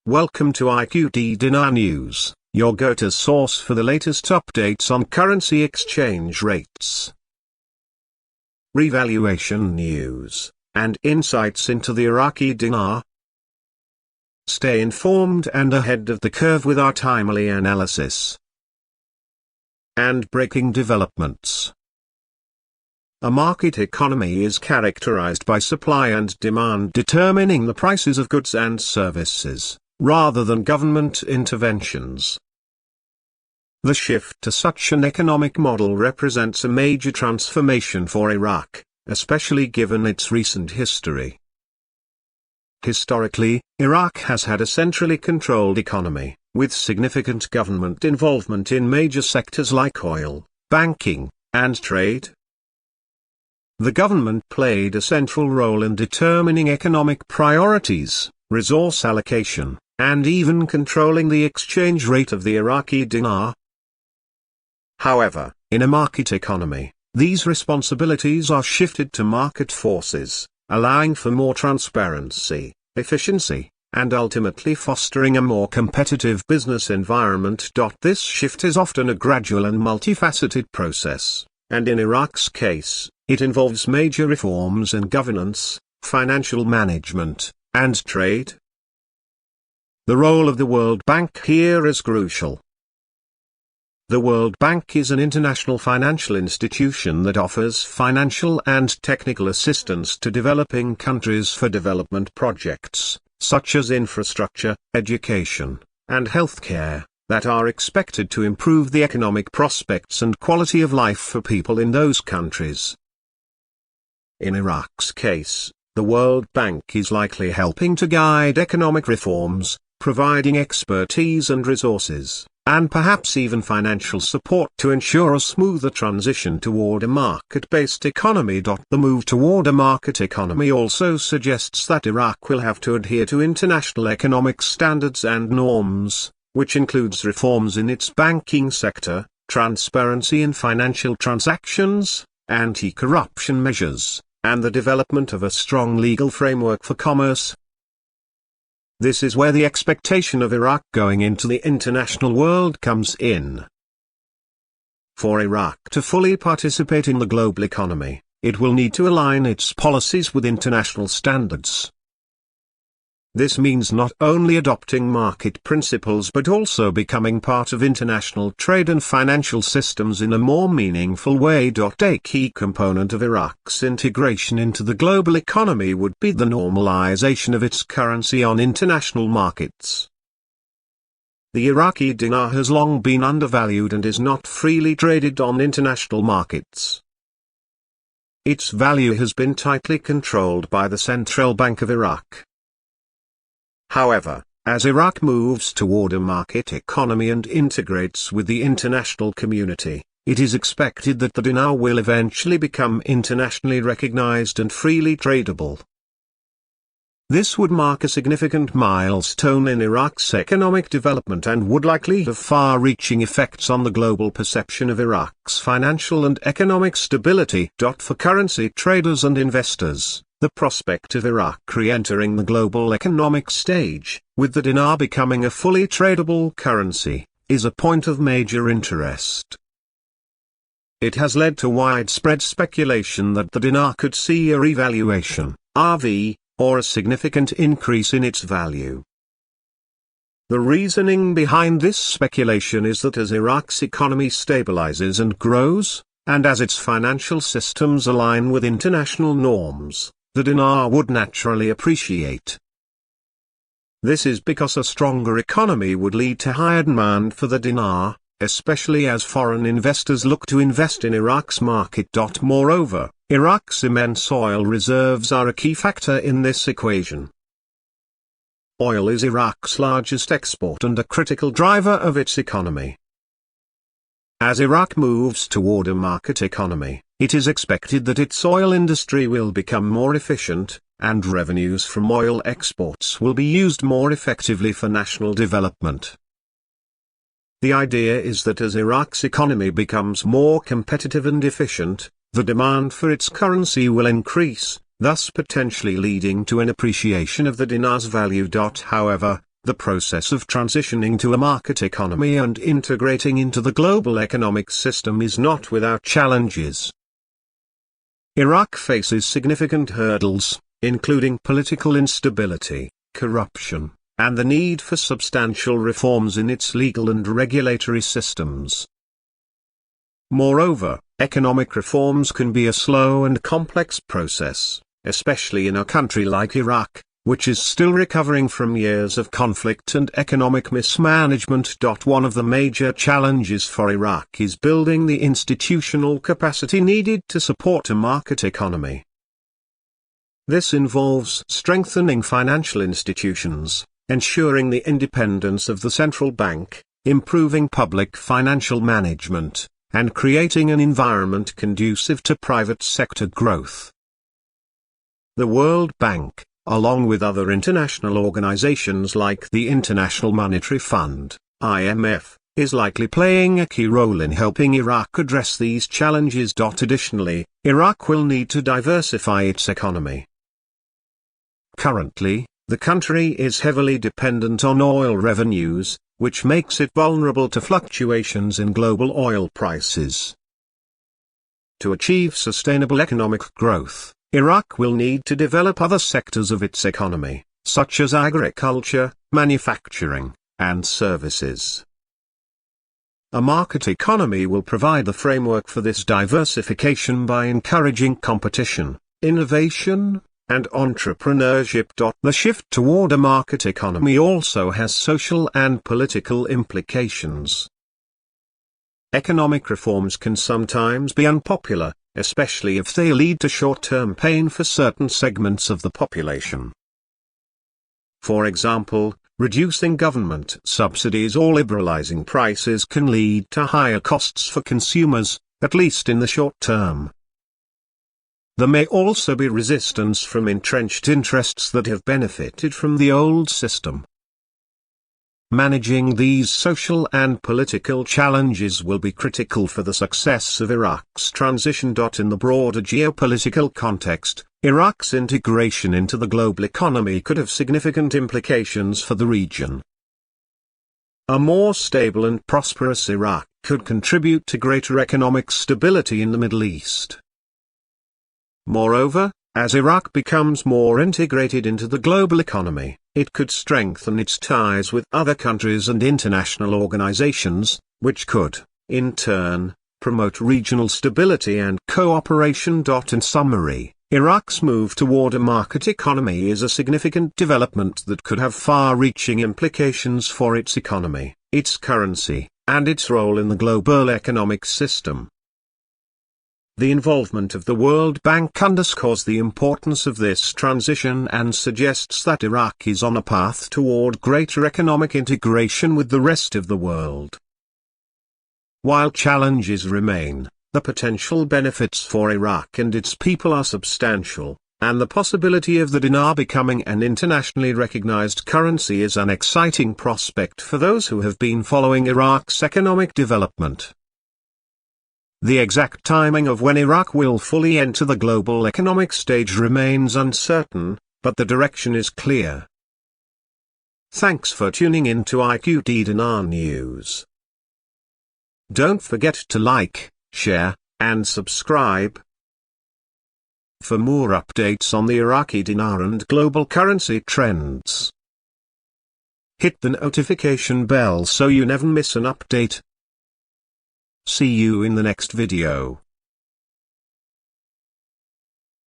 Welcome to IQD Dinar News, your go-to source for the latest updates on currency exchange rates, revaluation news, and insights into the Iraqi dinar. Stay informed and ahead of the curve with our timely analysis and breaking developments. A market economy is characterized by supply and demand determining the prices of goods and services, rather than government interventions. The shift to such an economic model represents a major transformation for Iraq, especially given its recent history. Historically, Iraq has had a centrally controlled economy, with significant government involvement in major sectors like oil, banking, and trade. The government played a central role in determining economic priorities, resource allocation, and even controlling the exchange rate of the Iraqi dinar. However, in a market economy, these responsibilities are shifted to market forces, allowing for more transparency, efficiency, and ultimately fostering a more competitive business environment. This shift is often a gradual and multifaceted process, and in Iraq's case, it involves major reforms in governance, financial management, and trade. The role of the World Bank here is crucial. The World Bank is an international financial institution that offers financial and technical assistance to developing countries for development projects, such as infrastructure, education, and healthcare, that are expected to improve the economic prospects and quality of life for people in those countries. In Iraq's case, the World Bank is likely helping to guide economic reforms, providing expertise and resources, and perhaps even financial support to ensure a smoother transition toward a market-based economy. The move toward a market economy also suggests that Iraq will have to adhere to international economic standards and norms, which includes reforms in its banking sector, transparency in financial transactions, anti-corruption measures, and the development of a strong legal framework for commerce. This is where the expectation of Iraq going into the international world comes in. For Iraq to fully participate in the global economy, it will need to align its policies with international standards. This means not only adopting market principles but also becoming part of international trade and financial systems in a more meaningful way. A key component of Iraq's integration into the global economy would be the normalization of its currency on international markets. The Iraqi dinar has long been undervalued and is not freely traded on international markets. Its value has been tightly controlled by the Central Bank of Iraq. However, as Iraq moves toward a market economy and integrates with the international community, it is expected that the dinar will eventually become internationally recognized and freely tradable. This would mark a significant milestone in Iraq's economic development and would likely have far-reaching effects on the global perception of Iraq's financial and economic stability. For currency traders and investors, the prospect of Iraq re-entering the global economic stage, with the dinar becoming a fully tradable currency, is a point of major interest. It has led to widespread speculation that the dinar could see a revaluation, RV, or a significant increase in its value. The reasoning behind this speculation is that as Iraq's economy stabilizes and grows, and as its financial systems align with international norms, the dinar would naturally appreciate. This is because a stronger economy would lead to higher demand for the dinar, especially as foreign investors look to invest in Iraq's market. Moreover, Iraq's immense oil reserves are a key factor in this equation. Oil is Iraq's largest export and a critical driver of its economy. As Iraq moves toward a market economy, it is expected that its oil industry will become more efficient, and revenues from oil exports will be used more effectively for national development. The idea is that as Iraq's economy becomes more competitive and efficient, the demand for its currency will increase, thus potentially leading to an appreciation of the dinar's value. However, the process of transitioning to a market economy and integrating into the global economic system is not without challenges. Iraq faces significant hurdles, including political instability, corruption, and the need for substantial reforms in its legal and regulatory systems. Moreover, economic reforms can be a slow and complex process, especially in a country like Iraq, which is still recovering from years of conflict and economic mismanagement. One of the major challenges for Iraq is building the institutional capacity needed to support a market economy. This involves strengthening financial institutions, ensuring the independence of the central bank, improving public financial management, and creating an environment conducive to private sector growth. The World Bank, along with other international organizations like the International Monetary Fund, IMF, is likely playing a key role in helping Iraq address these challenges. Additionally, Iraq will need to diversify its economy. Currently, the country is heavily dependent on oil revenues, which makes it vulnerable to fluctuations in global oil prices. To achieve sustainable economic growth, Iraq will need to develop other sectors of its economy, such as agriculture, manufacturing, and services. A market economy will provide the framework for this diversification by encouraging competition, innovation, and entrepreneurship. The shift toward a market economy also has social and political implications. Economic reforms can sometimes be unpopular, especially if they lead to short-term pain for certain segments of the population. For example, reducing government subsidies or liberalizing prices can lead to higher costs for consumers, at least in the short term. There may also be resistance from entrenched interests that have benefited from the old system. Managing these social and political challenges will be critical for the success of Iraq's transition. In the broader geopolitical context, Iraq's integration into the global economy could have significant implications for the region. A more stable and prosperous Iraq could contribute to greater economic stability in the Middle East. Moreover, as Iraq becomes more integrated into the global economy, it could strengthen its ties with other countries and international organizations, which could, in turn, promote regional stability and cooperation. In summary, Iraq's move toward a market economy is a significant development that could have far-reaching implications for its economy, its currency, and its role in the global economic system. The involvement of the World Bank underscores the importance of this transition and suggests that Iraq is on a path toward greater economic integration with the rest of the world. While challenges remain, the potential benefits for Iraq and its people are substantial, and the possibility of the dinar becoming an internationally recognized currency is an exciting prospect for those who have been following Iraq's economic development. The exact timing of when Iraq will fully enter the global economic stage remains uncertain, but the direction is clear. Thanks for tuning in to IQD Dinar News. Don't forget to like, share, and subscribe. For more updates on the Iraqi dinar and global currency trends, hit the notification bell so you never miss an update. See you in the next video.